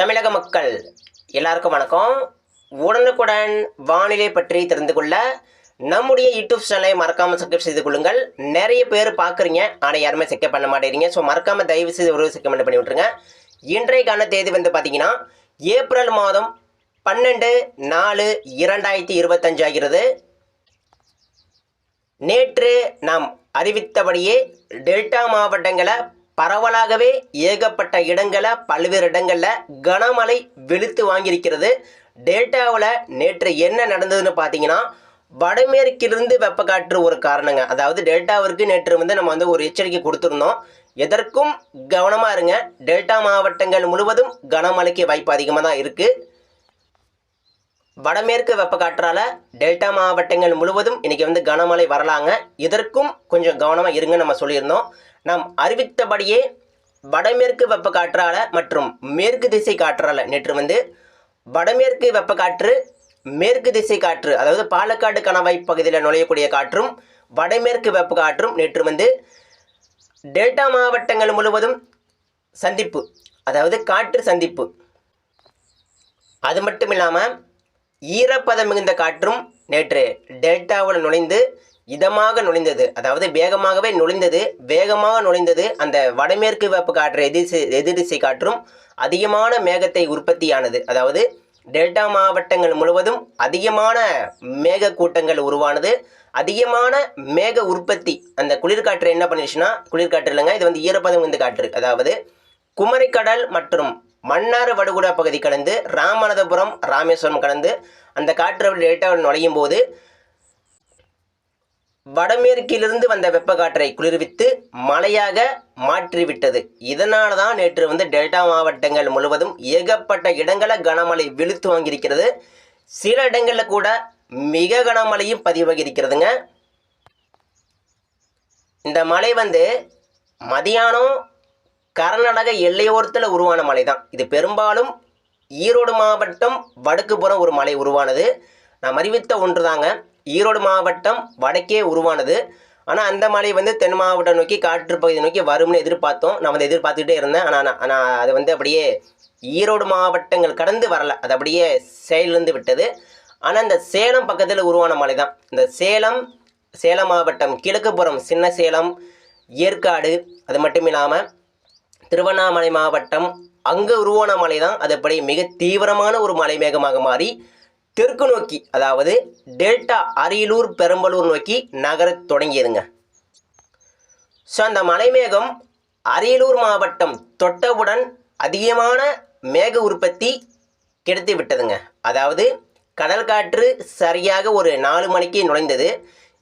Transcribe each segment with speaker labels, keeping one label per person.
Speaker 1: தமிழக மக்கள் எல்லாருக்கும் வணக்கம். உடனுக்குடன் வானிலை பற்றி தெரிந்து கொள்ள நம்முடைய யூடியூப் சேனலை மறக்காமல் சப்ஸ்கிரைப் செய்து கொள்ளுங்கள். நிறைய பேர் பார்க்குறீங்க, ஆனால் யாருமே செக்கப் பண்ண மாட்டேறீங்க. ஸோ மறக்காமல் தயவு செய்து ஒரு செக்கமெண்ட் பண்ணி விட்ருங்க. இன்றைக்கான தேதி பார்த்தீங்கன்னா ஏப்ரல் மாதம் 12/4/2025 ஆகிறது. நேற்று நாம் அறிவித்தபடியே டெல்டா மாவட்டங்களை பரவலாகவே ஏகப்பட்ட இடங்களில் பல்வேறு இடங்களில் கனமழை வெளுத்து வாங்கியிருக்கிறது. டெல்டாவில் நேற்று என்ன நடந்ததுன்னு பார்த்தீங்கன்னா, வடமேற்கிலிருந்து வெப்பக்காற்று ஒரு காரணங்க. அதாவது டெல்டாவிற்கு நேற்று நம்ம ஒரு எச்சரிக்கை கொடுத்துருந்தோம். எதற்கும் கவனமாக இருங்க. டெல்டா மாவட்டங்கள் முழுவதும் கனமழைக்கு வாய்ப்பு அதிகமாக தான் இருக்குது. வடமேற்கு வெப்பக்காற்றால் டெல்டா மாவட்டங்கள் முழுவதும் இன்றைக்கி கனமழை வரலாங்க. இதற்கும் கொஞ்சம் கவனமாக இருங்க நம்ம சொல்லியிருந்தோம். நாம் அறிவித்தபடியே வடமேற்கு வெப்பக்காற்றால் மற்றும் மேற்கு திசை காற்றால் நேற்று வடமேற்கு வெப்பக்காற்று, மேற்கு திசை காற்று, அதாவது பாலக்காடு கணவாய் பகுதியில் நுழையக்கூடிய காற்றும் வடமேற்கு வெப்பக்காற்றும் நேற்று டெல்டா மாவட்டங்கள் முழுவதும் சந்திப்பு, அதாவது காற்று சந்திப்பு. அது மட்டும் இல்லாமல் ஈரப்பதம் மிகுந்த காற்றும் நேற்று டெல்டாவில் நுழைந்து இதமாக நுழைந்தது, அதாவது வேகமாக நுழைந்தது. அந்த வடமேற்கு வெப்ப காற்று எதிர்திசை காற்றும் அதிகமான மேகத்தை உற்பத்தியானது. அதாவது டெல்டா மாவட்டங்கள் முழுவதும் அதிகமான மேக கூட்டங்கள் உருவானது, அதிகமான மேக உற்பத்தி. அந்த குளிர்காற்று என்ன பண்ணிடுச்சுன்னா, குளிர்காற்று இல்லைங்க, இது ஈரப்பதம் மிகுந்த காற்று. அதாவது குமரிக்கடல் மற்றும் மன்னார் வடுகுடா பகுதி கடந்து ராமநாதபுரம், ராமேஸ்வரம் கடந்து அந்த காற்று டெல்டாவில் நுழையும் போது வடமேற்கிலிருந்து வந்த வெப்ப காற்றை குளிர்வித்து மழையாக மாற்றிவிட்டது. இதனால தான் நேற்று டெல்டா மாவட்டங்கள் முழுவதும் ஏகப்பட்ட இடங்களில் கனமழை வெளுத்து வாங்கியிருக்கிறது. சில இடங்களில் கூட மிக கனமழையும் பதிவாகி இருக்கிறதுங்க. இந்த மழை மதியானம் கர்நாடக எல்லையோரத்தில் உருவான மழை தான். இது பெரும்பாலும் ஈரோடு மாவட்டம் வடக்கு புறம் ஒரு மழை உருவானது. நாம் அறிவித்த ஒன்று தாங்க. ஈரோடு மாவட்டம் வடக்கே உருவானது. ஆனால் அந்த மழை தென் மாவட்டம் நோக்கி காற்று பகுதி நோக்கி வரும்னு எதிர்பார்த்தோம். நான் எதிர்பார்த்துக்கிட்டே இருந்தேன். ஆனால் அது அப்படியே ஈரோடு மாவட்டங்கள் கடந்து வரலை, அது அப்படியே செயலிருந்து விட்டது. ஆனால் இந்த சேலம் பக்கத்தில் உருவான மழை தான். இந்த சேலம் மாவட்டம் கிழக்குப்புறம் சின்ன சேலம், ஏற்காடு, அது மட்டும் இல்லாமல் திருவண்ணாமலை மாவட்டம் அங்கே உருவான மழை தான். அது அப்படி மிக தீவிரமான ஒரு மலை மேகமாக மாறி தெற்கு நோக்கி, அதாவது டெல்டா அரியலூர், பெரம்பலூர் நோக்கி நகரத் தொடங்கியதுங்க. ஸோ அந்த மலைமேகம் அரியலூர் மாவட்டம் தொட்டவுடன் அதிகமான மேக உற்பத்தி கிடைத்து விட்டதுங்க. அதாவது கடல் காற்று சரியாக ஒரு 4 மணிக்கு நுழைந்தது.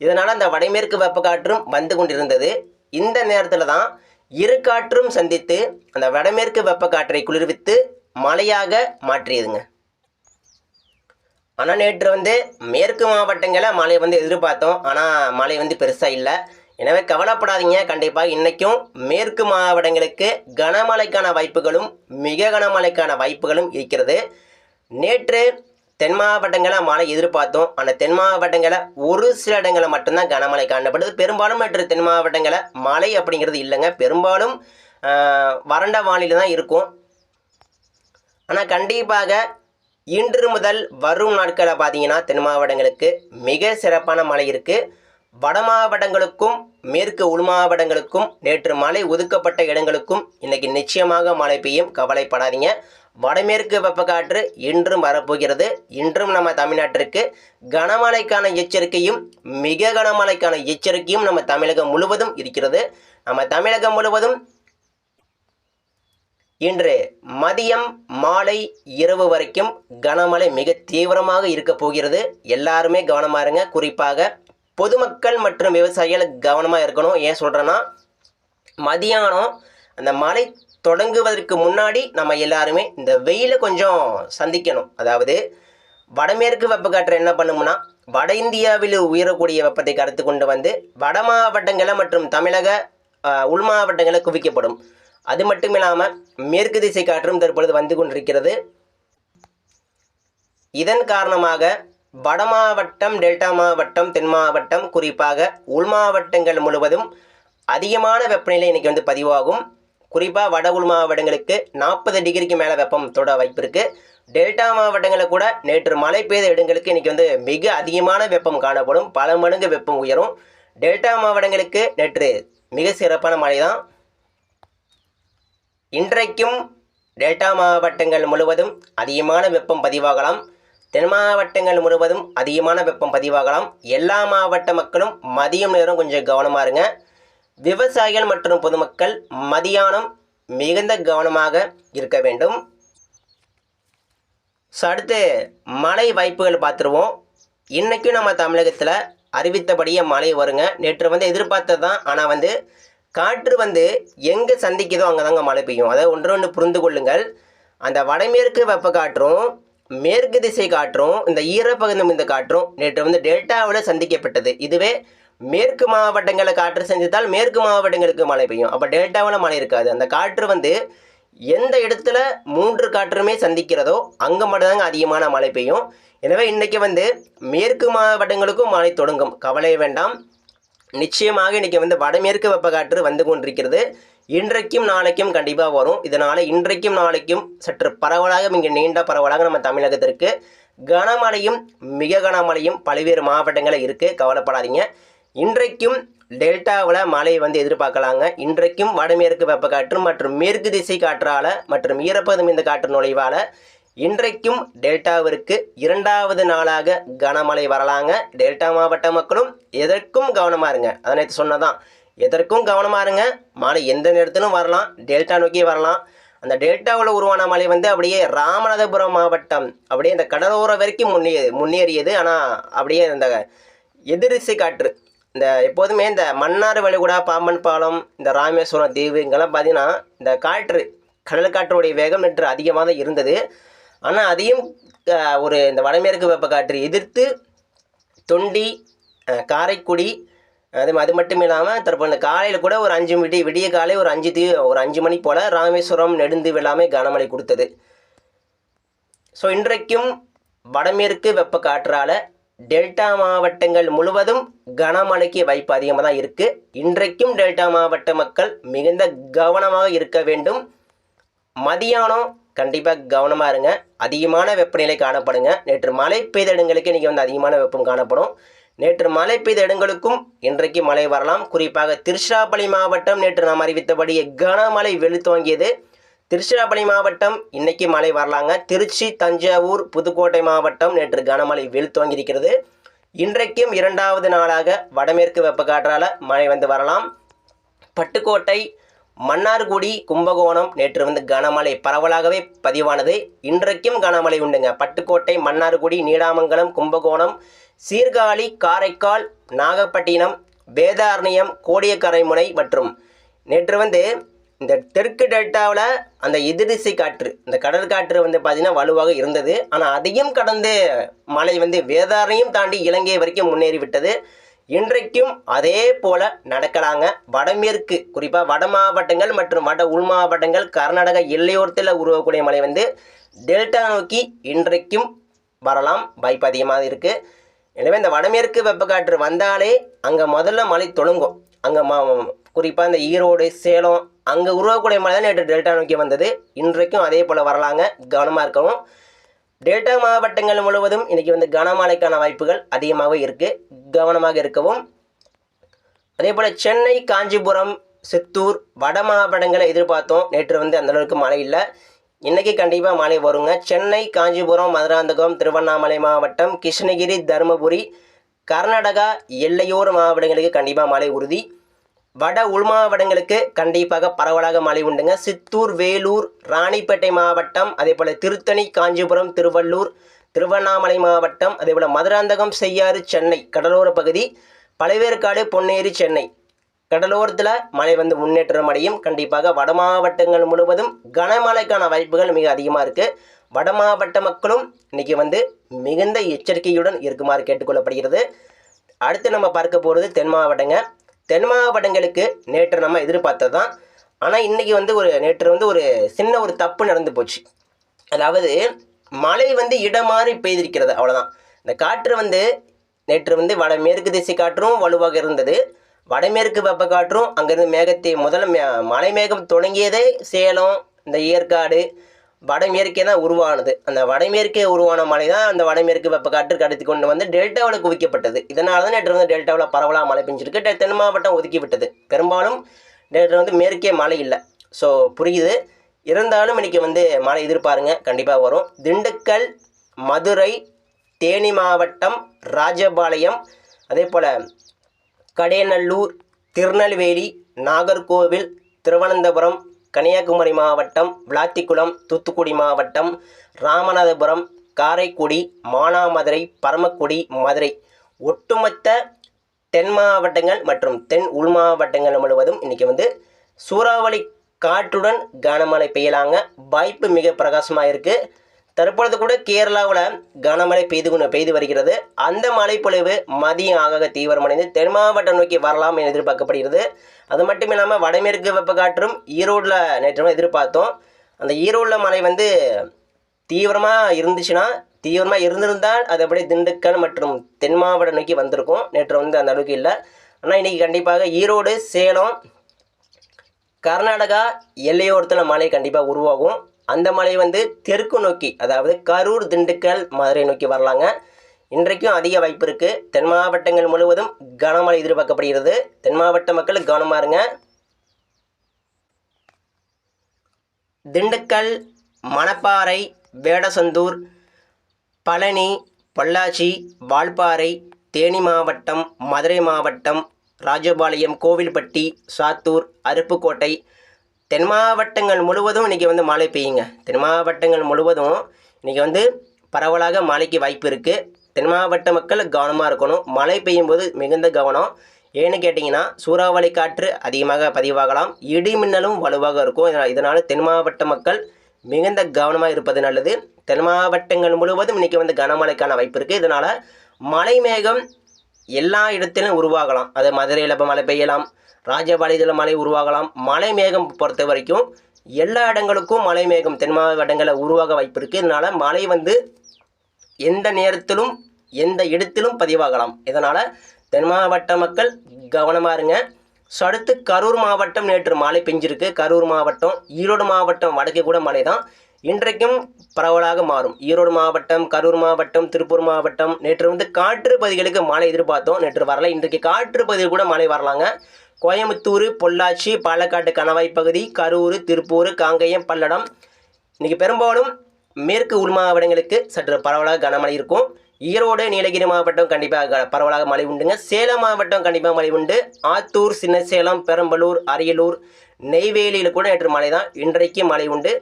Speaker 1: இதனால் அந்த வடமேற்கு வெப்பக்காற்றும் வந்து கொண்டிருந்தது. இந்த நேரத்தில் தான் இரு காற்றும் சந்தித்து அந்த வடமேற்கு வெப்பக்காற்றை குளிர்வித்து மழையாக மாற்றியதுங்க. ஆனால் நேற்று மேற்கு மாவட்டங்களில் மழை எதிர்பார்த்தோம். ஆனால் மழை பெருசாக இல்லை. எனவே கவலைப்படாதீங்க. கண்டிப்பாக இன்றைக்கும் மேற்கு மாவட்டங்களுக்கு கனமழைக்கான வாய்ப்புகளும் மிக கனமழைக்கான வாய்ப்புகளும் இருக்கிறது. நேற்று தென் மாவட்டங்களில் மழை எதிர்பார்த்தோம். ஆனால் தென் மாவட்டங்களில் ஒரு சில இடங்களில் மட்டும்தான் கனமழை காணப்படுது. பெரும்பாலும் நேற்று தென் மாவட்டங்களில் மழை அப்படிங்கிறது இல்லைங்க. பெரும்பாலும் வறண்ட வானிலை தான் இருக்கும். ஆனால் கண்டிப்பாக இன்று முதல் வரும் நாட்களில் பார்த்தீங்கன்னா தென் மாவட்டங்களுக்கு மிக சிறப்பான மழை இருக்குது. வட மாவட்டங்களுக்கும் மேற்கு உள் மாவட்டங்களுக்கும் நேற்று மழை ஒதுக்கப்பட்ட இடங்களுக்கும் இன்றைக்கி நிச்சயமாக மழை பெய்யும். கவலைப்படாதீங்க. வடமேற்கு வெப்பக்காற்று இன்றும் வரப்போகிறது. இன்றும் நம்ம தமிழ்நாட்டிற்கு கனமழைக்கான எச்சரிக்கையும் மிக கனமழைக்கான எச்சரிக்கையும் நம்ம தமிழகம் முழுவதும் இருக்கிறது. நம்ம தமிழகம் முழுவதும் இன்று மதியம், மாலை, இரவு வரைக்கும் கனமழை மிக தீவிரமாக இருக்க போகிறது. எல்லாருமே கவனமாக இருங்க. குறிப்பாக பொதுமக்கள் மற்றும் விவசாயிகள் கவனமாக இருக்கணும். ஏன் சொல்கிறேன்னா, மதியானம் அந்த மழை தொடங்குவதற்கு முன்னாடி நம்ம எல்லாருமே இந்த வெயிலை கொஞ்சம் சந்திக்கணும். அதாவது வடமேற்கு வெப்பக்காற்று என்ன பண்ணும்னா, வட இந்தியாவில் உயரக்கூடிய வெப்பத்தை கருத்து கொண்டு வட மாவட்டங்களை மற்றும் தமிழக உள் மாவட்டங்களை குவிக்கப்படும். அது மட்டும் இல்லாமல் மேற்கு திசை காற்றும் தற்பொழுது வந்து கொண்டிருக்கிறது. இதன் காரணமாக வட மாவட்டம், டெல்டா மாவட்டம், தென் மாவட்டம், குறிப்பாக உள் மாவட்டங்கள் முழுவதும் அதிகமான வெப்பநிலை இன்றைக்கி பதிவாகும். குறிப்பாக வட உள் மாவட்டங்களுக்கு 40 டிகிரிக்கு மேலே வெப்பம் தொட வாய்ப்பு இருக்குது. டெல்டா மாவட்டங்களில் கூட நேற்று மழை பெய்த இடங்களுக்கு இன்றைக்கி வந்து மிக அதிகமான வெப்பம் காணப்படும். பல மடங்கு வெப்பம் உயரும். டெல்டா மாவட்டங்களுக்கு நேற்று மிக சிறப்பான மழை தான். இன்றைக்கும் டெல்டா மாவட்டங்கள் முழுவதும் அதிகமான வெப்பம் பதிவாகலாம். தென் மாவட்டங்கள் முழுவதும் அதிகமான வெப்பம் பதிவாகலாம். எல்லா மாவட்ட மக்களும் மதியம் நேரம் கொஞ்சம் கவனமாக இருங்க. விவசாயிகள் மற்றும் பொதுமக்கள் மதியானம் மிகுந்த கவனமாக இருக்க வேண்டும். ஸோ அடுத்து மழை வாய்ப்புகள் பார்த்துருவோம். இன்றைக்கும் நம்ம தமிழகத்தில் அறிவித்தபடியே மழை வருங்க. நேற்று வந்து எதிர்பார்த்தது தான். ஆனால் வந்து காற்று வந்து எங்கே சந்திக்குதோ அங்கே தாங்க மழை பெய்யும். அதாவது ஒன்று புரிந்து கொள்ளுங்கள். அந்த வடமேற்கு வெப்ப காற்றும் மேற்கு திசை காற்றும் இந்த ஈரப்பகுதி இந்த காற்றும் நேற்று வந்து டெல்டாவில் சந்திக்கப்பட்டது. இதுவே மேற்கு மாவட்டங்களில் காற்று சந்தித்தால் மேற்கு மாவட்டங்களுக்கு மழை பெய்யும். அப்போ டெல்டாவில் மழை இருக்காது. அந்த காற்று வந்து எந்த இடத்துல 3 காற்றுமே சந்திக்கிறதோ அங்கே மட்டும்தாங்க அதிகமான மழை பெய்யும். எனவே இன்றைக்கி வந்து மேற்கு மாவட்டங்களுக்கும் மழை தொடங்கும். கவலை வேண்டாம். நிச்சயமாக இன்றைக்கி வந்து வடமேற்கு வெப்ப காற்று வந்து கொண்டிருக்கிறது. இன்றைக்கும் நாளைக்கும் கண்டிப்பாக வரும். இதனால் இன்றைக்கும் நாளைக்கும் சற்று பரவலாக இங்கே நீண்ட பரவலாக நம்ம தமிழகத்திற்கு கனமழையும் மிக கனமழையும் பல்வேறு மாவட்டங்களில் இருக்குது. கவலைப்படாதீங்க. இன்றைக்கும் டெல்டாவில் மழை வந்து எதிர்பார்க்கலாங்க. இன்றைக்கும் வடமேற்கு வெப்ப காற்று மற்றும் மேற்கு திசை காற்றால் மற்றும் ஈரப்பதம் இந்த காற்று நுழைவால் இன்றைக்கும் டெல்டாவிற்கு 2வது நாளாக கனமழை வரலாங்க. டெல்டா மாவட்ட மக்களும் எதற்கும் கவனமாக இருங்க. அதனை சொன்னதான், எதற்கும் கவனமாக இருங்க. மழை எந்த நேரத்திலும் வரலாம். டெல்டா நோக்கி வரலாம். அந்த டெல்டாவில் உருவான மழை வந்து அப்படியே ராமநாதபுரம் மாவட்டம் அப்படியே இந்த கடலோரம் வரைக்கும் முன்னேறியது. ஆனால் அப்படியே இந்த எதிர்திசை காற்று இந்த எப்போதுமே இந்த மன்னார் வளைகுடா, பாம்பன் பாலம், இந்த ராமேஸ்வரம் தீவு இங்கெல்லாம் பார்த்தீங்கன்னா இந்த காற்று கடல் காற்றுடைய வேகம் நேற்று அதிகமாக தான் இருந்தது. ஆனால் அதையும் இந்த வடமேற்கு வெப்ப காற்று எதிர்த்து தொண்டி, காரைக்குடி, அது மட்டும் இல்லாமல் தற்போது காலையில் கூட ஒரு 5 விடிய காலை ஒரு 5 மணி போல் ராமேஸ்வரம், நெடுந்தீவு எல்லாமே கனமழை கொடுத்தது. ஸோ இன்றைக்கும் வடமேற்கு வெப்ப காற்றால் டெல்டா மாவட்டங்கள் முழுவதும் கனமழைக்கு வாய்ப்பு அதிகமாக தான் இருக்குது. இன்றைக்கும் டெல்டா மாவட்ட மக்கள் மிகுந்த கவனமாக இருக்க வேண்டும். மதியானம் கண்டிப்பாக கவனமாக இருங்க. அதிகமான வெப்பநிலை காணப்படுங்க. நேற்று மழை பெய்த இடங்களுக்கு இன்றைக்கி வந்து அதிகமான வெப்பம் காணப்படும். நேற்று மழை பெய்த இடங்களுக்கும் இன்றைக்கு மழை வரலாம். குறிப்பாக திருச்சிராப்பள்ளி மாவட்டம் நேற்று நாம் அறிவித்தபடி கனமழை வெளுத்துவாங்கியது. திருச்சிராப்பள்ளி மாவட்டம் இன்றைக்கி மழை வரலாங்க. திருச்சி, தஞ்சாவூர், புதுக்கோட்டை மாவட்டம் நேற்று கனமழை வெளுத்துவாங்கியிருக்கிறது. இன்றைக்கும் 2வது நாளாக வடமேற்கு வெப்ப காற்றால் மழை வந்து வரலாம். பட்டுக்கோட்டை, மன்னார்குடி, கும்பகோணம் நேற்று வந்து கனமழை பரவலாகவே பதிவானது. இன்றைக்கும் கனமழை உண்டுங்க. பட்டுக்கோட்டை, மன்னார்குடி, நீடாமங்கலம், கும்பகோணம், சீர்காழி, காரைக்கால், நாகப்பட்டினம், வேதாரண்யம், கோடியக்கரைமுனை மற்றும் நேற்று வந்து இந்த தெற்கு டெல்டாவில் அந்த எதிர்திசை காற்று இந்த கடல் காற்று வந்து பார்த்திங்கன்னா வலுவாக இருந்தது. ஆனால் அதையும் கடந்து மழை வந்து வேதாரண்யம் தாண்டி இலங்கை வரைக்கும் முன்னேறிவிட்டது. இன்றைக்கும் அதே போல் நடக்கலாங்க. வடமேற்கு குறிப்பாக வட மாவட்டங்கள் மற்றும் வட உள் மாவட்டங்கள் கர்நாடகா எல்லையோரத்தில் உருவக்கூடிய மழை வந்து டெல்டா நோக்கி இன்றைக்கும் வரலாம். வாய்ப்பு அதிகமாக இருக்குது. எனவே இந்த வடமேற்கு வெப்பக்காற்று வந்தாலே அங்கே முதல்ல மழை தொடங்கும். அங்கே குறிப்பாக இந்த ஈரோடு, சேலம் அங்கே உருவக்கூடிய மழை தான் நேற்று டெல்டா நோக்கி வந்தது. இன்றைக்கும் அதே போல் வரலாங்க. கவனமாக இருக்கணும். டெல்டா மாவட்டங்கள் முழுவதும் இன்றைக்கி வந்து கனமழைக்கான வாய்ப்புகள் அதிகமாக இருக்குது. கவனமாக இருக்கவும். அதே போல் சென்னை, காஞ்சிபுரம், சித்தூர் வட மாவட்டங்களை எதிர்பார்த்தோம். நேற்று வந்து அந்தளவுக்கு மழை இல்லை. இன்றைக்கி கண்டிப்பாக மழை வருங்க. சென்னை, காஞ்சிபுரம், மதுராந்தகம், திருவண்ணாமலை மாவட்டம், கிருஷ்ணகிரி, தருமபுரி, கர்நாடகா எல்லையோர மாவட்டங்களுக்கு கண்டிப்பாக மழை உறுதி. வட உள் மாவட்டங்களுக்கு கண்டிப்பாக பரவலாக மழை உண்டுங்க. சித்தூர், வேலூர், ராணிப்பேட்டை மாவட்டம், அதே போல் திருத்தணி, காஞ்சிபுரம், திருவள்ளூர், திருவண்ணாமலை மாவட்டம், அதே போல் மதுராந்தகம், செய்யாறு, சென்னை கடலோர பகுதி, பழவேற்காடு, பொன்னேரி, சென்னை கடலோரத்தில் மழை வந்து முன்னேற்றம் அடையும். கண்டிப்பாக வட மாவட்டங்கள் முழுவதும் கனமழைக்கான வாய்ப்புகள் மிக அதிகமாக இருக்குது. வட மாவட்ட மக்களும் இன்றைக்கி வந்து மிகுந்த எச்சரிக்கையுடன் இருக்குமாறு கேட்டுக்கொள்ளப்படுகிறது. அடுத்து நம்ம பார்க்க போகிறது தென் மாவட்டங்க. தென் மாவட்டங்களுக்கு நேற்று நம்ம எதிர்பார்த்தது தான். ஆனால் இன்றைக்கி வந்து நேற்று வந்து ஒரு சின்ன ஒரு தப்பு நடந்து போச்சு. அதாவது மழை வந்து இடமாறி பெய்திருக்கிறது, அவ்வளோதான். இந்த காற்று வந்து நேற்று வந்து வட மேற்கு திசை காற்றும் வலுவாக இருந்தது. வடமேற்கு வெப்பக்காற்றும் அங்கேருந்து மேகத்தை மலை மேகம் தொடங்கியதே சேலம், இந்த ஏற்காடு வடமேற்கே தான் உருவானது. அந்த வடமேற்கே உருவான மழை தான் அந்த வடமேற்கு வெப்பக்காற்று கடத்தி கொண்டு வந்து டெல்டாவில் குவிக்கப்பட்டது. இதனால தான் நேற்று வந்து டெல்டாவில் பரவலாக மழை பெஞ்சிருக்கு. தென் மாவட்டம் ஒதுக்கி விட்டது. பெரும்பாலும் நேற்று வந்து மேற்கே மழை இல்லை. ஸோ புரியுது. இருந்தாலும் இன்றைக்கி வந்து மழை எதிர்பாருங்க, கண்டிப்பாக வரும். திண்டுக்கல், மதுரை, தேனி மாவட்டம், ராஜபாளையம், அதே போல் கடையநல்லூர், திருநெல்வேலி, நாகர்கோவில், திருவனந்தபுரம், கன்னியாகுமரி மாவட்டம், விளாத்திக்குளம், தூத்துக்குடி மாவட்டம், ராமநாதபுரம், காரைக்குடி, மானாமதுரை, பரமக்குடி, மதுரை ஒட்டுமொத்த தென் மாவட்டங்கள் மற்றும் தென் உள் மாவட்டங்கள் முழுவதும் இன்றைக்கி வந்து சூறாவளி காற்றுடன் கனமழை பெய்யலாங்க. வாய்ப்பு மிக பிரகாசமாக இருக்குது. தற்பொழுது கூட கேரளாவில் கனமழை பெய்து வருகிறது. அந்த மழைப்பொழிவு மதியம் ஆக தீவிரமடைந்து தென் மாவட்டம் நோக்கி வரலாம் என எதிர்பார்க்கப்படுகிறது. அது மட்டும் இல்லாமல் வடமேற்கு வெப்பக்காற்றும் ஈரோடில் நேற்று எதிர்பார்த்தோம். அந்த ஈரோடில் மழை வந்து தீவிரமாக இருந்திருந்தால் அது அப்படியே திண்டுக்கல் மற்றும் தென் மாவட்டம் நோக்கி வந்திருக்கும். நேற்று வந்து அந்த அளவுக்கு இல்லை. ஆனால் இன்றைக்கி கண்டிப்பாக ஈரோடு, சேலம், கர்நாடகா எல்லையோரத்தில் மழை கண்டிப்பாக உருவாகும். அந்த மழை வந்து தெற்கு நோக்கி, அதாவது கரூர், திண்டுக்கல், மதுரை நோக்கி வரலாங்க. இன்றைக்கும் அதிக வாய்ப்பு இருக்குது. தென் மாவட்டங்கள் முழுவதும் கனமழை எதிர்பார்க்கப்படுகிறது. தென் மாவட்ட மக்கள் கவனமாக இருங்க. திண்டுக்கல், மணப்பாறை, வேடசந்தூர், பழனி, பொள்ளாச்சி, வால்பாறை, தேனி மாவட்டம், மதுரை மாவட்டம், ராஜபாளையம், கோவில்பட்டி, சாத்தூர், அருப்புக்கோட்டை தென் மாவட்டங்கள் முழுவதும் இன்றைக்கி வந்து மழை பெய்யுங்க. தென் மாவட்டங்கள் முழுவதும் இன்றைக்கி வந்து பரவலாக மழைக்கு வாய்ப்பு இருக்குது. தென் மாவட்ட மக்கள் கவனமாக இருக்கணும். மழை பெய்யும் போது மிகுந்த கவனம். ஏன்னு கேட்டிங்கன்னா சூறாவளி காற்று அதிகமாக பதிவாகலாம். இடி மின்னலும் வலுவாக இருக்கும். இதனால் தென் மாவட்ட மக்கள் மிகுந்த கவனமாக இருப்பது நல்லது. தென் மாவட்டங்கள் முழுவதும் இன்றைக்கி வந்து கனமழைக்கான வாய்ப்பு இருக்குது. இதனால் மழை மேகம் எல்லா இடத்திலும் உருவாகலாம். அது மதுரையில் இப்போ மழை பெய்யலாம், ராஜபாளையத்தில் மழை உருவாகலாம். மழை மேகம் பொறுத்த வரைக்கும் எல்லா இடங்களுக்கும் மழை மேகம் தென் மாவட்டங்களில் உருவாக வாய்ப்பு இருக்குது. இதனால் மழை வந்து எந்த நேரத்திலும் எந்த இடத்திலும் பதிவாகலாம். இதனால் தென் மாவட்ட மக்கள் கவனமாக இருங்க. ஸோ அடுத்து கரூர் மாவட்டம் நேற்று மழை பெஞ்சிருக்கு. கரூர் மாவட்டம், ஈரோடு மாவட்டம் வடக்கே கூட மழை தான். இன்றைக்கும் பரவலாக மாறும். ஈரோடு மாவட்டம், கரூர் மாவட்டம், திருப்பூர் மாவட்டம் நேற்று வந்து காற்று பகுதிகளுக்கு மழை எதிர்பார்த்தோம். நேற்று வரல. இன்றைக்கு காற்று பகுதியில் கூட மழை வரலாங்க. கோயம்புத்தூர், பொள்ளாச்சி, பாலக்காடு கணவாய் பகுதி, கரூர், திருப்பூர், காங்கேயம், பல்லடம் இன்றைக்கி பெரும்பாலும் மேற்கு உள் மாவட்டங்களுக்கு சற்று பரவலாக கனமழை இருக்கும். ஈரோடு, நீலகிரி மாவட்டம் கண்டிப்பாக பரவலாக மழை உண்டுங்க. சேலம் மாவட்டம் கண்டிப்பாக மழை உண்டு. ஆத்தூர், சின்னசேலம், பெரம்பலூர், அரியலூர், நெய்வேலியில் கூட நேற்று மழை தான். இன்றைக்கு மழை உண்டு.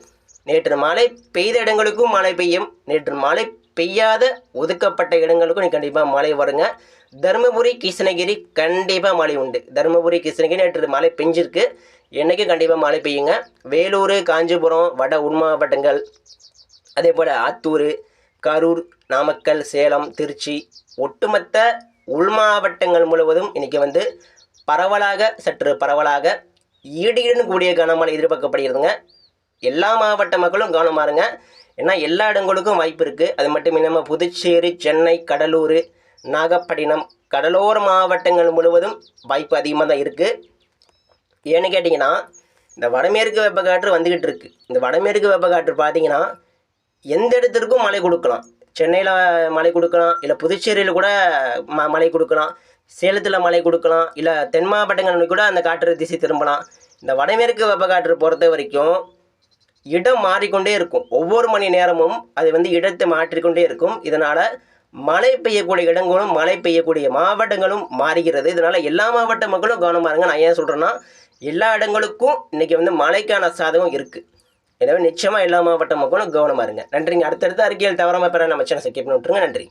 Speaker 1: நேற்று மழை பெய்த இடங்களுக்கும் மழை பெய்யும். நேற்று மழை பெய்யாத ஒதுக்கப்பட்ட இடங்களுக்கும் கண்டிப்பாக மழை வருங்க. தருமபுரி, கிருஷ்ணகிரி கண்டிப்பாக மழை உண்டு. தருமபுரி, கிருஷ்ணகிரி நேற்று மழை பெஞ்சிருக்கு. என்றைக்கும் கண்டிப்பாக மழை பெய்யுங்க. வேலூர், காஞ்சிபுரம், வட உள் மாவட்டங்கள், அதே போல் ஆத்தூர், கரூர், நாமக்கல், சேலம், திருச்சி ஒட்டுமொத்த உள் மாவட்டங்கள் முழுவதும் இன்றைக்கி வந்து சற்று பரவலாக ஈடுடன் கூடிய கனமழை எதிர்பார்க்கப்படுகிறதுங்க. எல்லா மாவட்ட மக்களும் கவனமாக இருங்க. ஏன்னா எல்லா இடங்களுக்கும் வாய்ப்பு இருக்குது. அது மட்டும் இல்லாமல் புதுச்சேரி, சென்னை, கடலூர், நாகப்பட்டினம் கடலோர மாவட்டங்கள் முழுவதும் வாய்ப்பு அதிகமாக தான் இருக்குது. ஏன்னு கேட்டிங்கன்னா இந்த வடமேற்கு வெப்பக்காற்று வந்துக்கிட்டு இருக்குது. இந்த வடமேற்கு வெப்பக்காற்று பார்த்திங்கன்னா எந்த இடத்திற்கும் மழை கொடுக்கலாம். சென்னையில் மழை கொடுக்கலாம், இல்லை புதுச்சேரியில் கூட மழை கொடுக்கலாம், சேலத்தில் மழை கொடுக்கலாம், இல்லை தென் மாவட்டங்கள் கூட அந்த காற்று திசை திரும்பலாம். இந்த வடமேற்கு வெப்பக்காற்று பொறுத்த வரைக்கும் இடம் மாறிக்கொண்டே இருக்கும். ஒவ்வொரு மணி நேரமும் அது வந்து இடத்தை மாற்றிக்கொண்டே இருக்கும். இதனால் மழை பெய்யக்கூடிய இடங்களும் மழை பெய்யக்கூடிய மாவட்டங்களும் மாறுகிறது. இதனால் எல்லா மாவட்ட மக்களும் கவனமாக இருங்க. நான் ஏன் சொல்கிறேன்னா எல்லா இடங்களுக்கும் இன்றைக்கி வந்து மழைக்கான சாதகம் இருக்குது. எனவே நிச்சயமாக எல்லா மாவட்ட மக்களும் கவனமாக இருங்க. நன்றிங்க. அடுத்தடுத்த அறிக்கையில் தவறாமல் பெற நம்ம சேனல் சப்ஸ்கிரைப் பண்ணி விட்டுருங்க. நன்றி.